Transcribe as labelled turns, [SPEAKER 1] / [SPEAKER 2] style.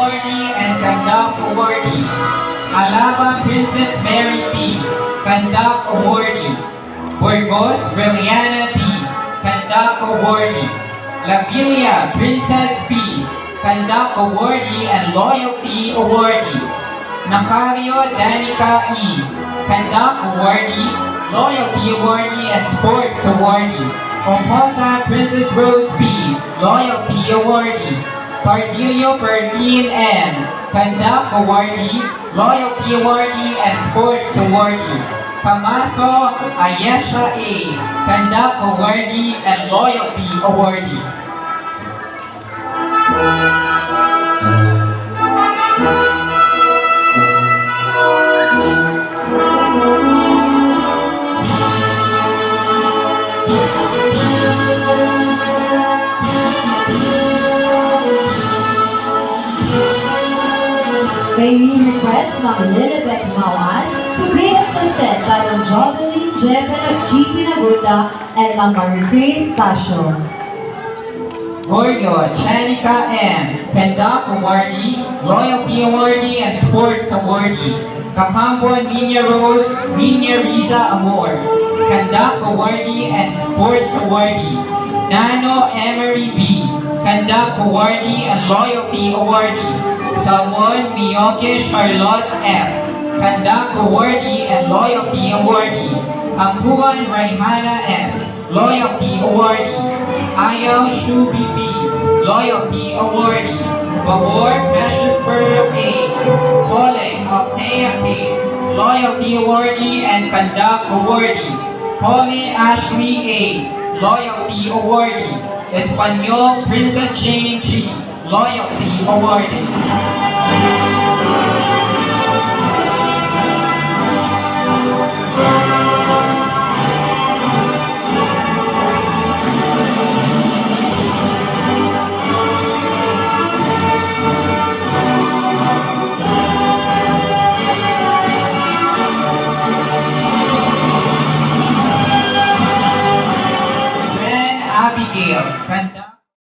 [SPEAKER 1] awardee and Conduct awardee. Alaba Princess Mary T. Conduct awardee. Burgos Reliana D. Conduct awardee. La Villa Princess P. Conduct awardee and Loyalty awardee. Nacario Danica E. Conduct awardee, Loyalty awardee and Sports awardee. Composa Princess Rose P. Loyalty awardee. Pardillo Ferdinand M. Conduct awardee, Loyalty awardee and Sports awardee. Camaso Ayesha A. Conduct awardee and Loyalty awardee.
[SPEAKER 2] May we request Ma'am Lilibet Mawas to be assisted by Ma'am Jodeline G. Pinagunda and Ma'am Marie Grace Passion.
[SPEAKER 1] Goryo Chanica M. Conduct awardee, Loyalty awardee and Sports awardee. Capambo Nina Rose, Nina Riza Amor. Conduct awardee and Sports awardee. Nano Emery B. Conduct awardee and Loyalty awardee. Salmon Miyoke Charlotte F. Conduct awardee and Loyalty awardee. Ampuan Raihana S. Loyalty awardee. Ayaw Shubi B. Loyalty awardee. Babor Precious Pearl A. Oleg Octea K. Loyalty awardee and Conduct awardee. Colin Ashley A. Loyalty awardee. Espanyol Princess Jane G. Loyalty awardee.